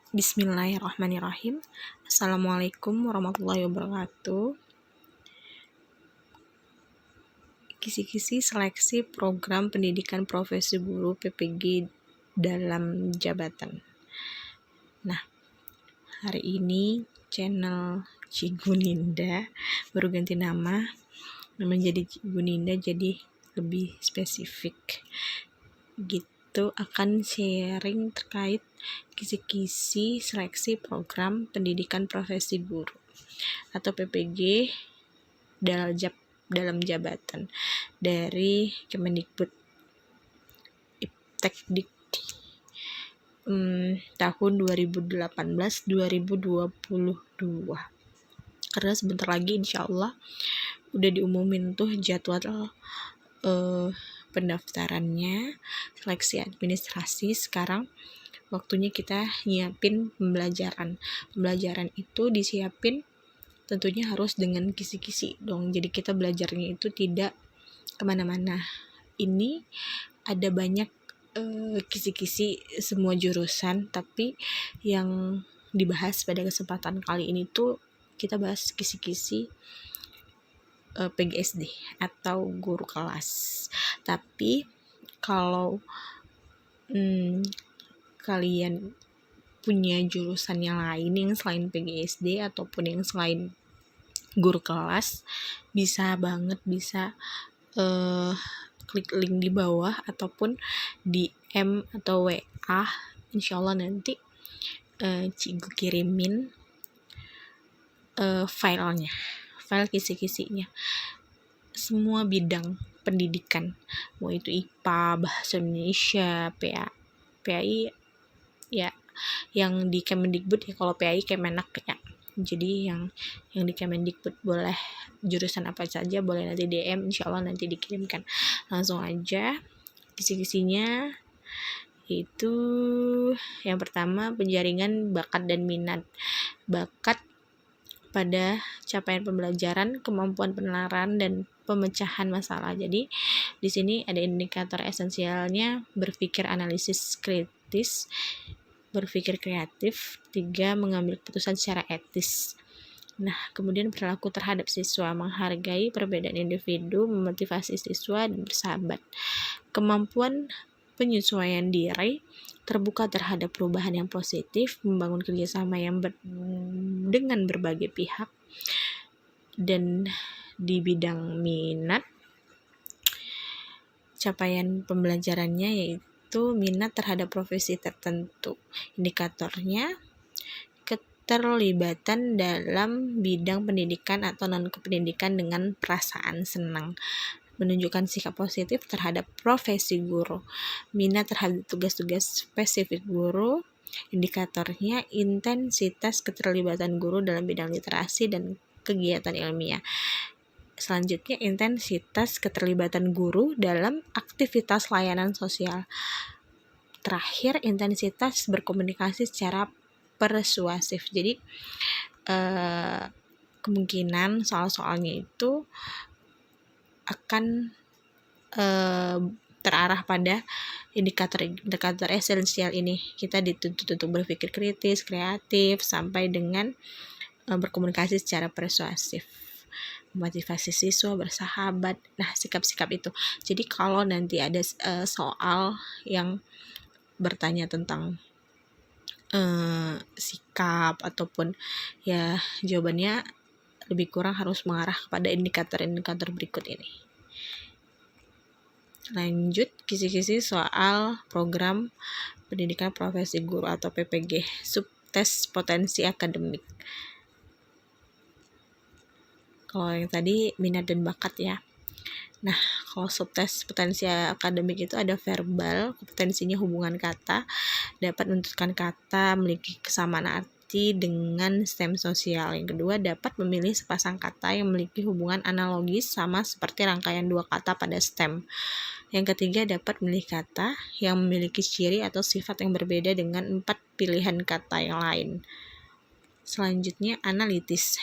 Bismillahirrahmanirrahim. Assalamualaikum warahmatullahi wabarakatuh. Kisi-kisi seleksi program pendidikan profesi guru PPG dalam jabatan. Nah, hari ini channel Cigu Ninda baru ganti nama menjadi Cigu Ninda, jadi lebih spesifik gitu, akan sharing terkait kisi-kisi seleksi program pendidikan profesi guru atau PPG dalam jabatan dari Kemendikbud Iptekdik tahun 2018-2022, karena sebentar lagi insyaallah udah diumumin tuh jadwal pendaftarannya seleksi administrasi. Sekarang waktunya kita nyiapin pembelajaran itu disiapin tentunya harus dengan kisi-kisi dong, jadi kita belajarnya itu tidak kemana-mana. Ini ada banyak kisi-kisi semua jurusan, tapi yang dibahas pada kesempatan kali ini tuh kita bahas kisi-kisi PGSD atau guru kelas. Tapi kalau kalian punya jurusan yang lain yang selain PGSD ataupun yang selain guru kelas, bisa klik link di bawah ataupun DM atau WA. Insyaallah nanti Cigu kirimin file kisi-kisinya, semua bidang pendidikan, mau itu IPA, Bahasa Indonesia, PAI ya, yang di Kemendikbud ya. Kalau PAI Kemenak ya, jadi yang di Kemendikbud boleh jurusan apa saja, boleh nanti DM, insyaallah nanti dikirimkan. Langsung aja kisi-kisinya. Itu yang pertama, penjaringan bakat dan minat. Bakat pada capaian pembelajaran, kemampuan penalaran dan pemecahan masalah. Jadi di sini ada indikator esensialnya: berpikir analisis kritis, berpikir kreatif, 3 mengambil keputusan secara etis. Nah, kemudian perilaku terhadap siswa, menghargai perbedaan individu, memotivasi siswa dan bersahabat. Kemampuan penyesuaian diri, terbuka terhadap perubahan yang positif, membangun kerjasama yang dengan berbagai pihak. Dan di bidang minat, capaian pembelajarannya yaitu minat terhadap profesi tertentu. Indikatornya keterlibatan dalam bidang pendidikan atau non-kependidikan dengan perasaan senang, menunjukkan sikap positif terhadap profesi guru, minat terhadap tugas-tugas spesifik guru. Indikatornya intensitas keterlibatan guru dalam bidang literasi dan kegiatan ilmiah. Selanjutnya, intensitas keterlibatan guru dalam aktivitas layanan sosial. Terakhir, intensitas berkomunikasi secara persuasif. Jadi kemungkinan soal-soalnya itu akan terarah pada indikator esensial ini. Kita dituntut untuk berpikir kritis, kreatif, sampai dengan berkomunikasi secara persuasif, motivasi siswa, bersahabat. Nah, sikap-sikap itu. Jadi kalau nanti ada soal yang bertanya tentang sikap ataupun ya jawabannya lebih kurang harus mengarah kepada indikator-indikator berikut ini. Lanjut, kisi-kisi soal program pendidikan profesi guru atau PPG, subtes potensi akademik. Kalau yang tadi minat dan bakat ya. Nah, kalau subtes potensi akademik itu ada verbal, kompetensinya hubungan kata, dapat menentukan kata, memiliki kesamaan arti dengan stem sosial. Yang kedua, dapat memilih sepasang kata yang memiliki hubungan analogis sama seperti rangkaian dua kata pada stem. Yang ketiga, dapat memilih kata yang memiliki ciri atau sifat yang berbeda dengan 4 pilihan kata yang lain. Selanjutnya, analitis.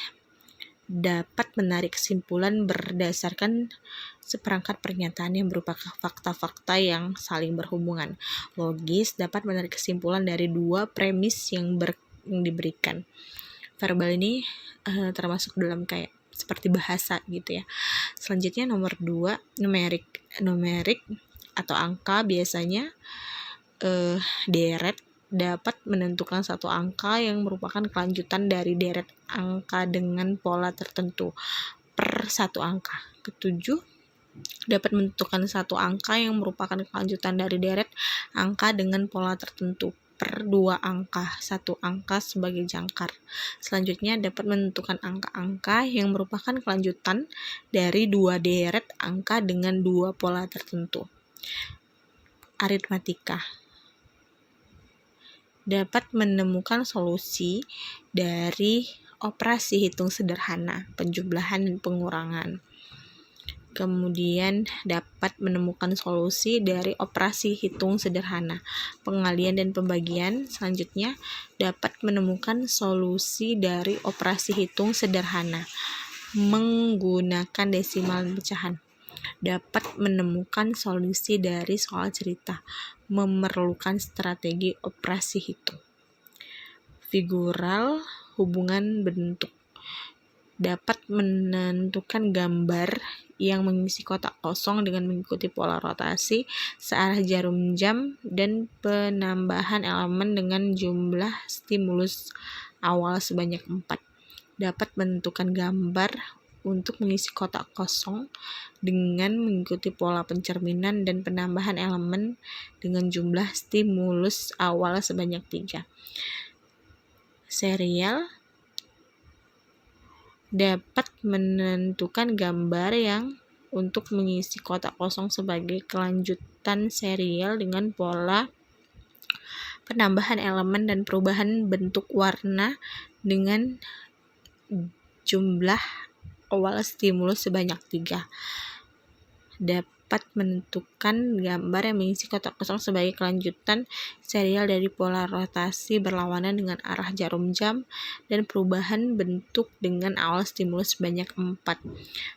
dapat menarik kesimpulan berdasarkan seperangkat pernyataan yang berupa fakta-fakta yang saling berhubungan. Logis dapat menarik kesimpulan dari dua premis yang diberikan. Verbal ini termasuk dalam kayak seperti bahasa gitu ya. Selanjutnya nomor 2, numerik atau angka biasanya deret dapat menentukan satu angka yang merupakan kelanjutan dari deret angka dengan pola tertentu per satu angka. Ketujuh, dapat menentukan satu angka yang merupakan kelanjutan dari deret angka dengan pola tertentu per dua angka, satu angka sebagai jangkar. Selanjutnya dapat menentukan angka-angka yang merupakan kelanjutan dari dua deret angka dengan dua pola tertentu. Aritmatika dapat menemukan solusi dari operasi hitung sederhana, penjumlahan dan pengurangan. Kemudian dapat menemukan solusi dari operasi hitung sederhana, pengalian dan pembagian. Selanjutnya dapat menemukan solusi dari operasi hitung sederhana menggunakan desimal dan pecahan. Dapat menemukan solusi dari soal cerita, memerlukan strategi operasi hitung. Figural, hubungan bentuk, dapat menentukan gambar yang mengisi kotak kosong dengan mengikuti pola rotasi searah jarum jam dan penambahan elemen dengan jumlah stimulus awal sebanyak 4. Dapat menentukan gambar untuk mengisi kotak kosong dengan mengikuti pola pencerminan dan penambahan elemen dengan jumlah stimulus awal sebanyak 3. Serial dapat menentukan gambar yang untuk mengisi kotak kosong sebagai kelanjutan serial dengan pola penambahan elemen dan perubahan bentuk warna dengan jumlah awal stimulus sebanyak 3. Dapat menentukan gambar yang mengisi kotak kosong sebagai kelanjutan serial dari pola rotasi berlawanan dengan arah jarum jam dan perubahan bentuk dengan awal stimulus sebanyak 4.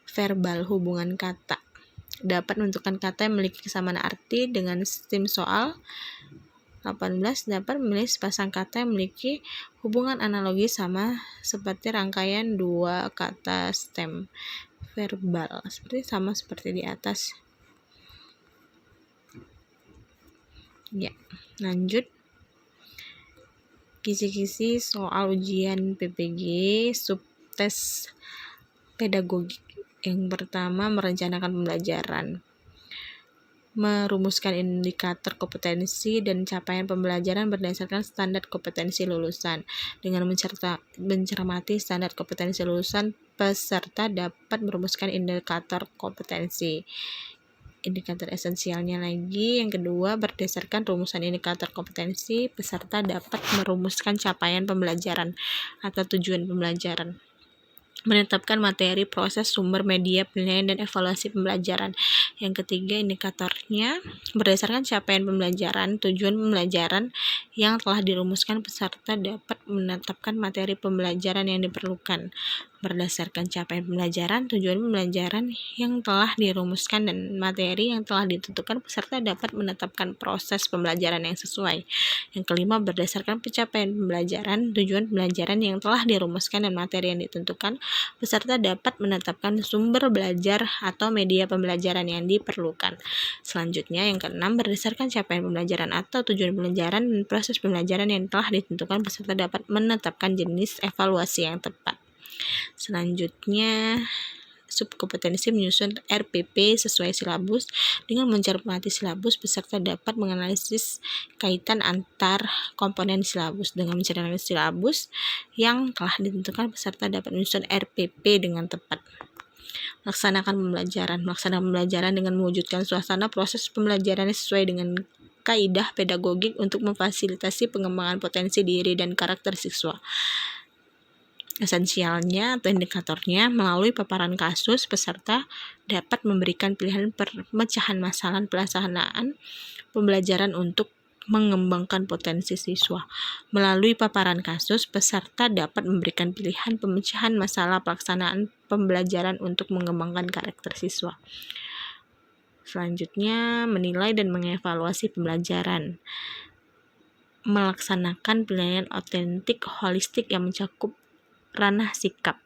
Verbal, hubungan kata, dapat menentukan kata yang memiliki kesamaan arti dengan sistem soal. 18. Dapat memilih sepasang kata yang memiliki hubungan analogi sama seperti rangkaian dua kata stem. Verbal sama seperti di atas. Ya, lanjut. Kisi-kisi soal ujian PPG subtes pedagogik. Yang pertama, merencanakan pembelajaran, merumuskan indikator kompetensi dan capaian pembelajaran berdasarkan standar kompetensi lulusan. Dengan mencermati standar kompetensi lulusan, peserta dapat merumuskan indikator kompetensi. Indikator esensialnya lagi, yang kedua, berdasarkan rumusan indikator kompetensi, peserta dapat merumuskan capaian pembelajaran atau tujuan pembelajaran. Menetapkan materi, proses, sumber, media, penilaian, dan evaluasi pembelajaran. Yang ketiga, indikatornya berdasarkan capaian pembelajaran, tujuan pembelajaran yang telah dirumuskan, peserta dapat menetapkan materi pembelajaran yang diperlukan. Berdasarkan capaian pembelajaran, tujuan pembelajaran yang telah dirumuskan, dan materi yang telah ditentukan, peserta dapat menetapkan proses pembelajaran yang sesuai. Yang kelima, berdasarkan pencapaian pembelajaran, tujuan pembelajaran yang telah dirumuskan, dan materi yang ditentukan, peserta dapat menetapkan sumber belajar atau media pembelajaran yang diperlukan. Selanjutnya, yang keenam, berdasarkan capaian pembelajaran atau tujuan pembelajaran dan proses pembelajaran yang telah ditentukan, peserta dapat menetapkan jenis evaluasi yang tepat. Selanjutnya, subkompetensi menyusun RPP sesuai silabus. Dengan mencermati silabus, peserta dapat menganalisis kaitan antar komponen silabus. Dengan mencermati silabus yang telah ditentukan, peserta dapat menyusun RPP dengan tepat. Melaksanakan pembelajaran dengan mewujudkan suasana proses pembelajaran sesuai dengan kaidah pedagogik untuk memfasilitasi pengembangan potensi diri dan karakter siswa. Esensialnya atau indikatornya, melalui paparan kasus, peserta dapat memberikan pilihan pemecahan masalah pelaksanaan pembelajaran untuk mengembangkan potensi siswa. Melalui paparan kasus, peserta dapat memberikan pilihan pemecahan masalah pelaksanaan pembelajaran untuk mengembangkan karakter siswa. Selanjutnya, menilai dan mengevaluasi pembelajaran. Melaksanakan penilaian otentik holistik yang mencakup ranah sikap.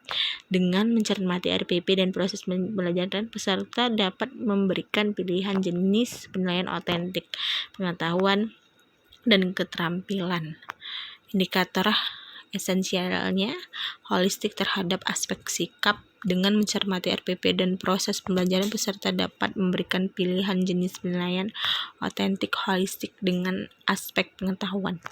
Dengan mencermati RPP dan proses pembelajaran, peserta dapat memberikan pilihan jenis penilaian otentik, pengetahuan, dan keterampilan. Indikator esensialnya holistik terhadap aspek sikap. Dengan mencermati RPP dan proses pembelajaran, peserta dapat memberikan pilihan jenis penilaian otentik holistik dengan aspek pengetahuan.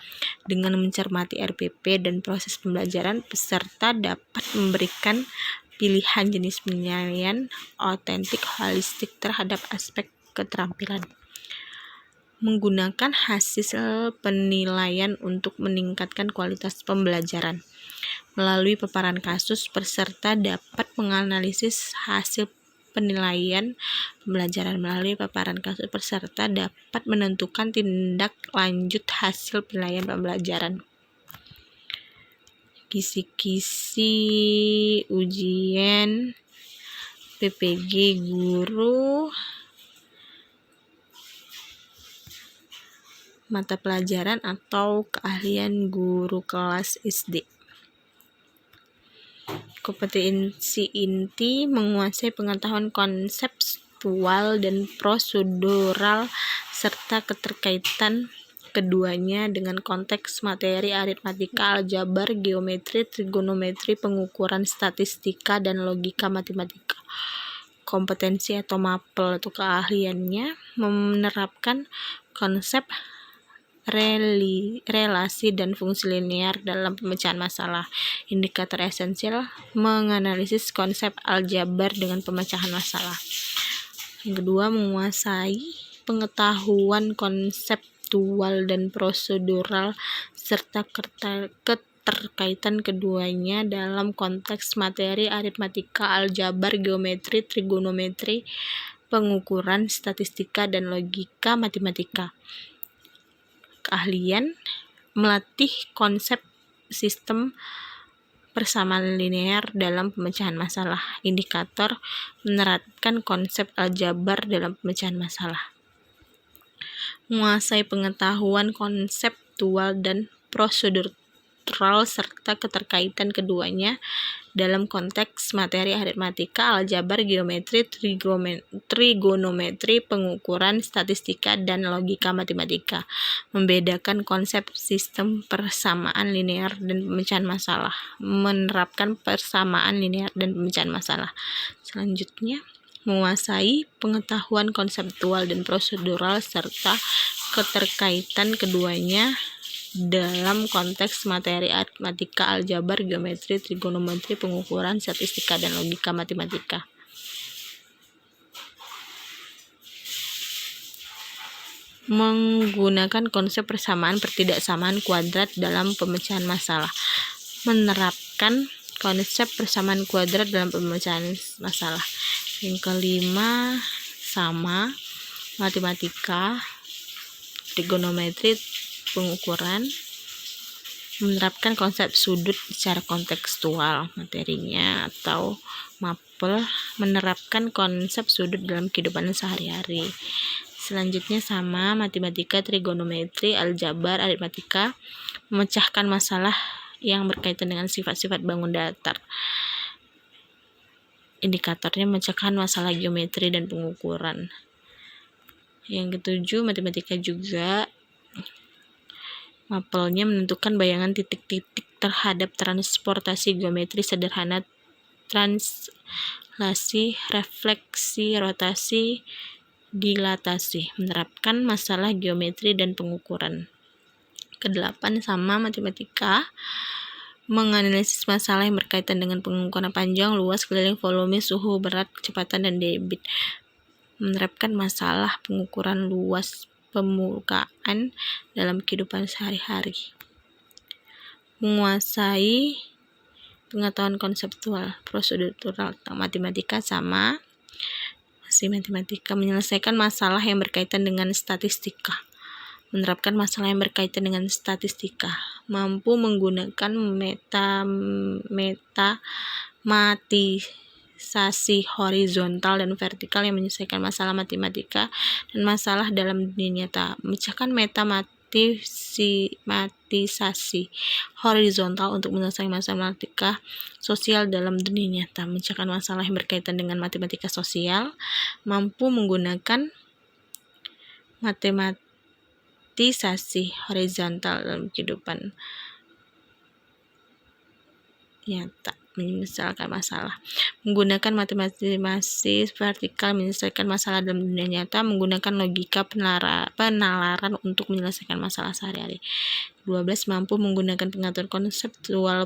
Dengan mencermati RPP dan proses pembelajaran, peserta dapat memberikan pilihan jenis penilaian otentik holistik terhadap aspek keterampilan. Menggunakan hasil penilaian untuk meningkatkan kualitas pembelajaran. Melalui paparan kasus, peserta dapat menganalisis hasil penilaian pembelajaran. Melalui paparan kasus, peserta dapat menentukan tindak lanjut hasil penilaian pembelajaran. Kisi-kisi ujian PPG guru mata pelajaran atau keahlian guru kelas SD. Kompetensi inti menguasai pengetahuan konseptual dan prosedural serta keterkaitan keduanya dengan konteks materi aritmatika, aljabar, geometri, trigonometri, pengukuran statistika, dan logika matematika. Kompetensi atau mapel atau keahliannya menerapkan konsep relasi dan fungsi linear dalam pemecahan masalah. Indikator esensial menganalisis konsep aljabar dengan pemecahan masalah. Yang kedua, menguasai pengetahuan konseptual dan prosedural serta keterkaitan keduanya dalam konteks materi aritmatika, aljabar, geometri, trigonometri, pengukuran statistika, dan logika matematika. Keahlian melatih konsep sistem persamaan linear dalam pemecahan masalah. Indikator menerapkan konsep aljabar dalam pemecahan masalah. Menguasai pengetahuan konseptual dan prosedural serta keterkaitan keduanya dalam konteks materi aritmatika, aljabar, geometri, trigonometri, pengukuran statistika, dan logika matematika. Membedakan konsep sistem persamaan linear dan pemecahan masalah. Menerapkan persamaan linear dan pemecahan masalah. Selanjutnya, menguasai pengetahuan konseptual dan prosedural serta keterkaitan keduanya dalam konteks materi aritmatika, aljabar, geometri, trigonometri, pengukuran statistika, dan logika matematika. Menggunakan konsep persamaan pertidaksamaan kuadrat dalam pemecahan masalah. Menerapkan konsep persamaan kuadrat dalam pemecahan masalah. Yang kelima, sama matematika, trigonometri, pengukuran. Menerapkan konsep sudut secara kontekstual materinya atau mapel. Menerapkan konsep sudut dalam kehidupan sehari-hari. Selanjutnya sama matematika, trigonometri, aljabar, aritmatika. Memecahkan masalah yang berkaitan dengan sifat-sifat bangun datar. Indikatornya memecahkan masalah geometri dan pengukuran. Yang ketujuh, matematika juga. Mapelnya menentukan bayangan titik-titik terhadap transportasi geometri sederhana, translasi, refleksi, rotasi, dilatasi. Menerapkan masalah geometri dan pengukuran. Kedelapan, sama matematika. Menganalisis masalah yang berkaitan dengan pengukuran panjang, luas, keliling, volume, suhu, berat, kecepatan, dan debit. Menerapkan masalah pengukuran luas permukaan dalam kehidupan sehari-hari. Menguasai pengetahuan konseptual, prosedural, matematika sama masih matematika. Menyelesaikan masalah yang berkaitan dengan statistika. menerapkan masalah yang berkaitan dengan statistika, mampu menggunakan matematisasi horizontal dan vertikal yang menyelesaikan masalah matematika dan masalah dalam dunia nyata, memecahkan matematisasi horizontal untuk menyelesaikan masalah matematika sosial dalam dunia nyata, memecahkan masalah yang berkaitan dengan matematika sosial, mampu menggunakan matematisasi horizontal dalam kehidupan nyata, menyelesaikan masalah, menggunakan matematisasi vertikal menyelesaikan masalah dalam dunia nyata, menggunakan logika penalaran untuk menyelesaikan masalah sehari-hari. 12. Mampu menggunakan pengetahuan konseptual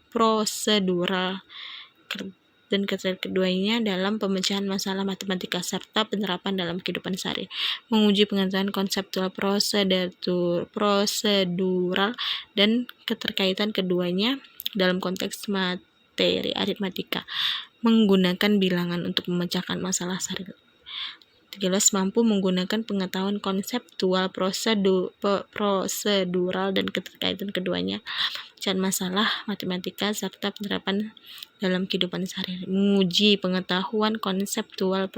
prosedural dan keduanya dalam pemecahan masalah matematika serta penerapan dalam kehidupan sehari, menguji pengetahuan konseptual prosedural dan keterkaitan keduanya dalam konteks materi aritmatika, menggunakan bilangan untuk memecahkan masalah sehari. 13. Mampu menggunakan pengetahuan konseptual prosedural dan keterkaitan keduanya pecahan masalah matematika serta penerapan dalam kehidupan sehari-hari, menguji pengetahuan konseptual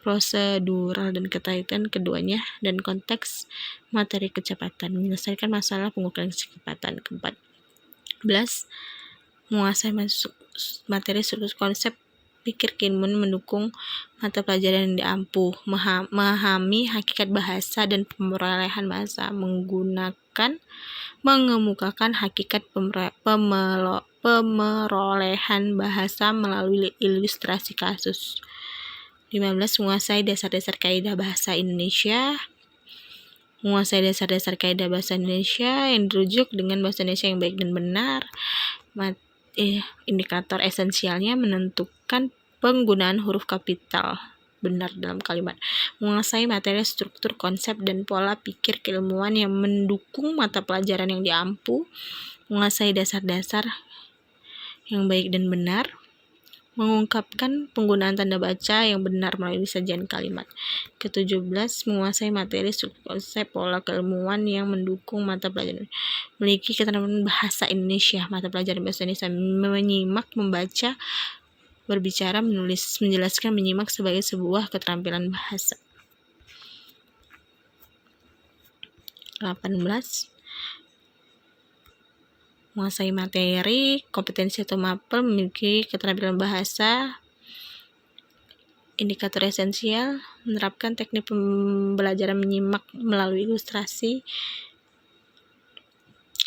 prosedural dan keterkaitan keduanya dan konteks materi kecepatan, menyelesaikan masalah pengukuran kecepatan. 14. Menguasai materi struktur konsep pikir keilmuan mendukung mata pelajaran yang diampu, memahami hakikat bahasa dan pemerolehan bahasa, mengemukakan hakikat pemerolehan bahasa melalui ilustrasi kasus. 15. Menguasai dasar-dasar kaidah bahasa Indonesia. Menguasai dasar-dasar kaidah bahasa Indonesia yang dirujuk dengan bahasa Indonesia yang baik dan benar. Indikator esensialnya menentukan penggunaan huruf kapital benar dalam kalimat, menguasai materi struktur konsep dan pola pikir keilmuan yang mendukung mata pelajaran yang diampu, menguasai dasar-dasar yang baik dan benar, mengungkapkan penggunaan tanda baca yang benar melalui sajian kalimat. Ke-17, menguasai materi struktur konsep pola keilmuan yang mendukung mata pelajaran, memiliki keterampilan bahasa Indonesia, mata pelajaran bahasa Indonesia, menyimak, membaca, berbicara, menulis, menjelaskan, menyimak sebagai sebuah keterampilan bahasa. 18. Menguasai materi, kompetensi atau mapel, memiliki keterampilan bahasa. Indikator esensial, menerapkan teknik pembelajaran menyimak melalui ilustrasi.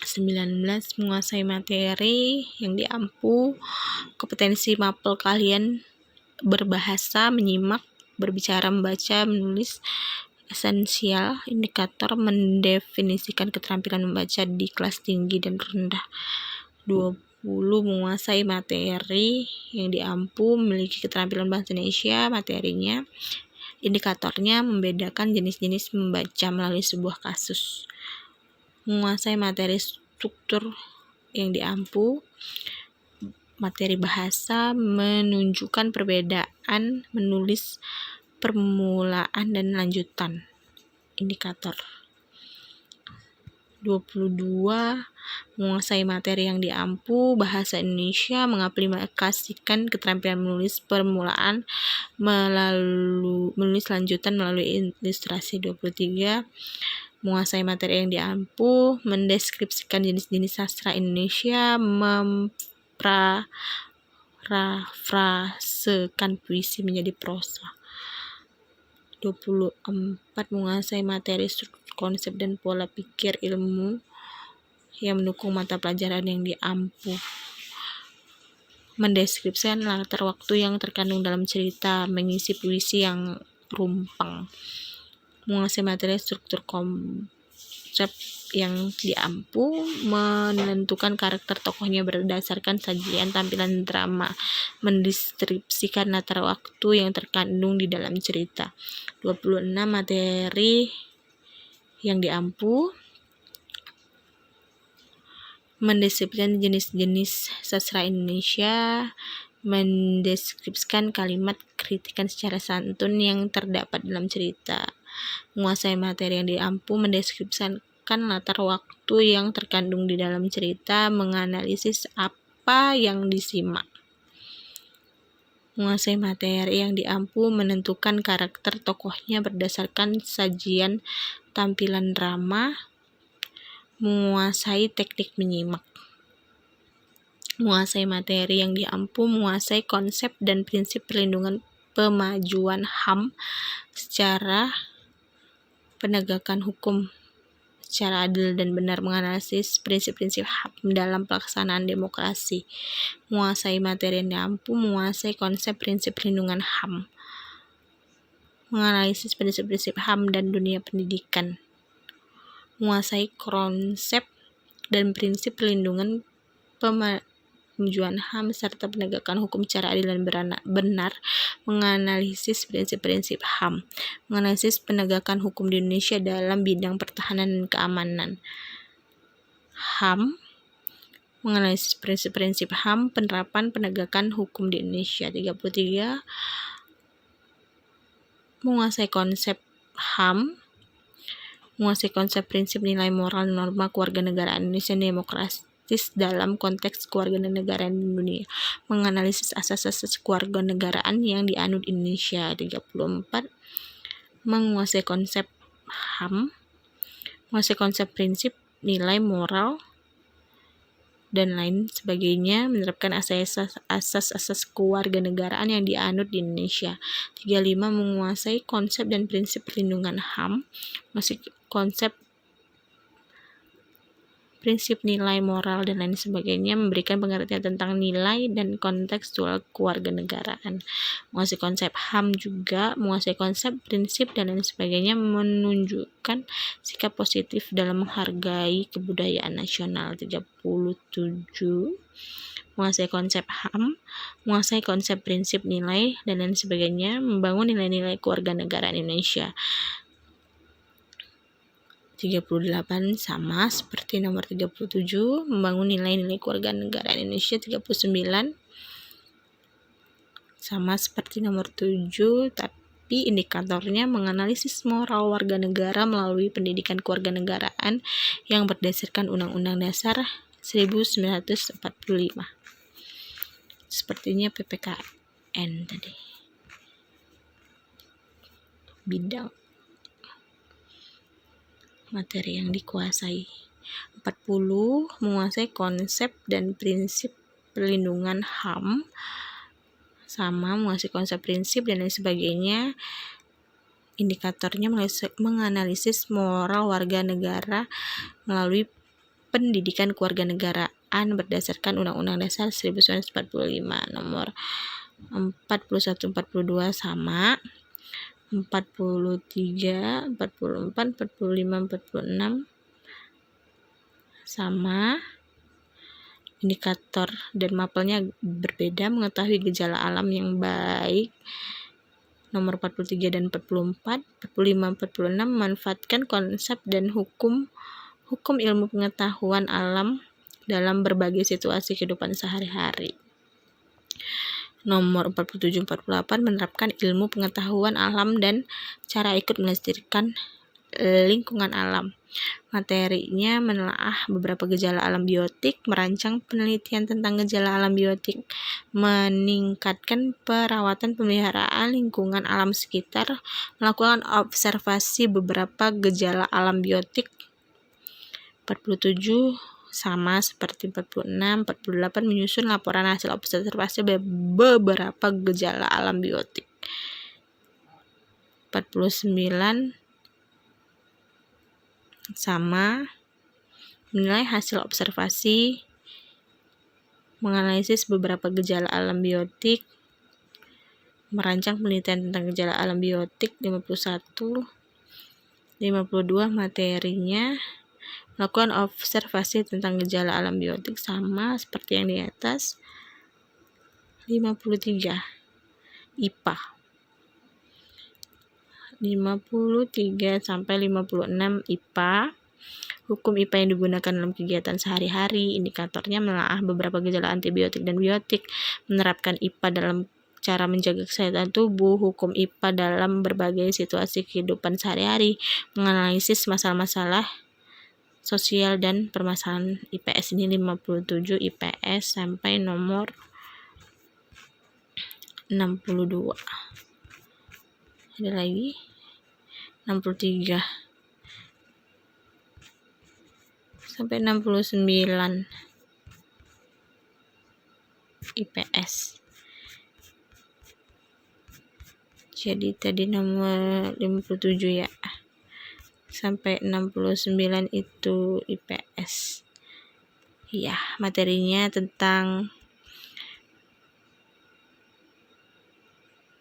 19. Menguasai materi yang diampu, kompetensi mapel kalian berbahasa, menyimak, berbicara, membaca, menulis. Esensial, indikator mendefinisikan keterampilan membaca di kelas tinggi dan rendah. 20. Menguasai materi yang diampu, memiliki keterampilan bahasa Indonesia, materinya. Indikatornya membedakan jenis-jenis membaca melalui sebuah kasus. Menguasai materi struktur yang diampu, materi bahasa, menunjukkan perbedaan, menulis permulaan dan lanjutan. Indikator. 22. Menguasai materi yang diampu, bahasa Indonesia, mengaplikasikan keterampilan menulis permulaan, menulis lanjutan melalui ilustrasi. 23. Menguasai materi yang diampu, mendeskripsikan jenis-jenis sastra Indonesia, memparafrasekan puisi menjadi prosa. 24. Menguasai materi struktur konsep dan pola pikir ilmu yang mendukung mata pelajaran yang diampu, mendeskripsikan latar waktu yang terkandung dalam cerita, mengisi puisi yang rumpang. Menguasai materi struktur konsep yang diampu, menentukan karakter tokohnya berdasarkan sajian tampilan drama, mendeskripsikan latar waktu yang terkandung di dalam cerita. 26. Materi yang diampu, mendeskripsikan jenis-jenis sastra Indonesia, mendeskripsikan kalimat kritikan secara santun yang terdapat dalam cerita. Menguasai materi yang diampu mendeskripsikan latar waktu yang terkandung di dalam cerita, menganalisis apa yang disimak. Menguasai materi yang diampu menentukan karakter tokohnya berdasarkan sajian tampilan drama, menguasai teknik menyimak. Menguasai materi yang diampu menguasai konsep dan prinsip perlindungan pemajuan HAM secara penegakan hukum secara adil dan benar, menganalisis prinsip-prinsip HAM dalam pelaksanaan demokrasi. Menguasai materi yang diampu menguasai konsep prinsip perlindungan HAM, menganalisis prinsip-prinsip HAM dan dunia pendidikan. Menguasai konsep dan prinsip perlindungan pemajuan HAM serta penegakan hukum secara adil dan benar, menganalisis prinsip-prinsip HAM, menganalisis penegakan hukum di Indonesia dalam bidang pertahanan dan keamanan. HAM, menganalisis prinsip-prinsip HAM, penerapan penegakan hukum di Indonesia. 33. Menguasai konsep HAM, menguasai konsep prinsip nilai moral dan norma kewarganegaraan Indonesia demokratis dalam konteks kewarganegaraan di dunia, menganalisis asas-asas kewarganegaraan yang dianut Indonesia. 34. Menguasai konsep HAM, menguasai konsep prinsip nilai moral dan lain sebagainya, menerapkan asas-asas kewarganegaraan yang dianut di Indonesia. 35. Menguasai konsep dan prinsip perlindungan HAM, menguasai konsep prinsip nilai moral dan lain sebagainya, memberikan pengertian tentang nilai dan kontekstual kewarganegaraan. Menguasai konsep HAM juga menguasai konsep prinsip dan lain sebagainya, menunjukkan sikap positif dalam menghargai kebudayaan nasional. 37. Menguasai konsep HAM, menguasai konsep prinsip nilai dan lain sebagainya, membangun nilai-nilai kewarganegaraan Indonesia. 38 sama seperti nomor 37, membangun nilai-nilai kewarganegaraan Indonesia. 39 sama seperti nomor 7, tapi indikatornya menganalisis moral warga negara melalui pendidikan kewarganegaraan yang berdasarkan Undang-Undang Dasar 1945. Sepertinya PPKN tadi. Bidang materi yang dikuasai. 40. Menguasai konsep dan prinsip perlindungan HAM, sama menguasai konsep prinsip dan lain sebagainya. Indikatornya menganalisis moral warga negara melalui pendidikan kewarganegaraan berdasarkan Undang-Undang Dasar 1945. Nomor 41, 42 sama. 43, 44, 45, 46 sama. Indikator dan mapelnya berbeda. Mengetahui gejala alam yang baik. Nomor 43 dan 44, 45, 46 memanfaatkan konsep dan hukum ilmu pengetahuan alam dalam berbagai situasi kehidupan sehari-hari. Nomor 47, 48 menerapkan ilmu pengetahuan alam dan cara ikut melestarikan lingkungan alam. Materinya menelaah beberapa gejala alam biotik, merancang penelitian tentang gejala alam biotik, meningkatkan perawatan pemeliharaan lingkungan alam sekitar, melakukan observasi beberapa gejala alam biotik. 47 sama seperti 46, 48 menyusun laporan hasil observasi beberapa gejala alam biotik. 49 sama menilai hasil observasi, menganalisis beberapa gejala alam biotik, merancang penelitian tentang gejala alam biotik. 51, 52 materinya melakukan observasi tentang gejala alam biotik, sama seperti yang di atas. 53 IPA. 53 sampai 56 IPA Hukum IPA yang digunakan dalam kegiatan sehari-hari. Indikatornya menelaah beberapa gejala antibiotik dan biotik, menerapkan IPA dalam cara menjaga kesehatan tubuh, hukum IPA dalam berbagai situasi kehidupan sehari-hari, menganalisis masalah-masalah sosial dan permasalahan IPS. Ini 57 IPS sampai nomor 62. Ada lagi 63 sampai 69 IPS. Jadi tadi nomor 57 ya, sampai 69 itu IPS. Ya, materinya tentang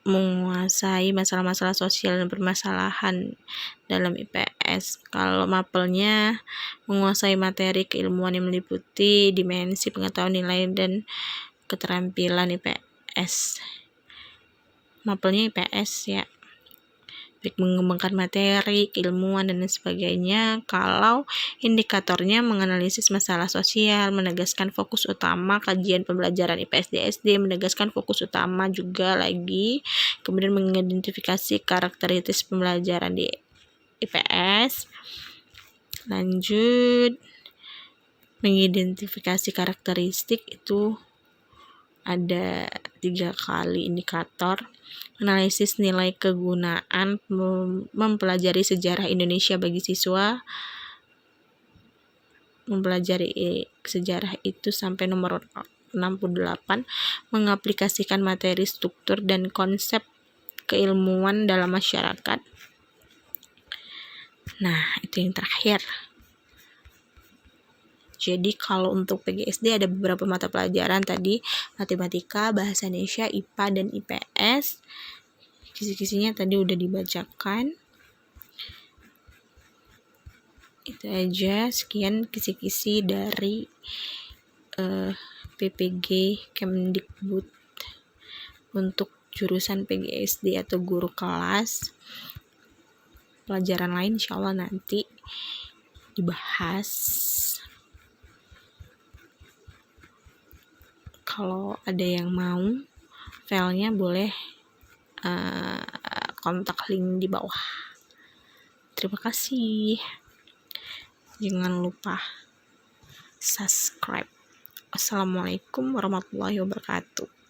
menguasai masalah-masalah sosial dan permasalahan dalam IPS. Kalau mapelnya menguasai materi keilmuan yang meliputi dimensi pengetahuan, nilai, dan keterampilan IPS. Mapelnya IPS ya, baik mengembangkan materi, keilmuan, dan sebagainya. Kalau indikatornya menganalisis masalah sosial, menegaskan fokus utama kajian pembelajaran IPS di SD, menegaskan fokus utama juga lagi, kemudian mengidentifikasi karakteristik pembelajaran di IPS. Lanjut, mengidentifikasi karakteristik itu ada 3 kali indikator. Analisis nilai kegunaan, mempelajari sejarah Indonesia bagi siswa, mempelajari sejarah itu sampai nomor 68, mengaplikasikan materi, struktur, dan konsep keilmuan dalam masyarakat. Nah, itu yang terakhir. Jadi kalau untuk PGSD ada beberapa mata pelajaran tadi, matematika, bahasa Indonesia, IPA, dan IPS. Kisi-kisinya tadi udah dibacakan. Itu aja, sekian kisi-kisi dari PPG Kemdikbud untuk jurusan PGSD atau guru kelas. Pelajaran lain insya Allah nanti dibahas. Kalau ada yang mau filenya boleh kontak link di bawah. Terima kasih. Jangan lupa subscribe. Wassalamualaikum warahmatullahi wabarakatuh.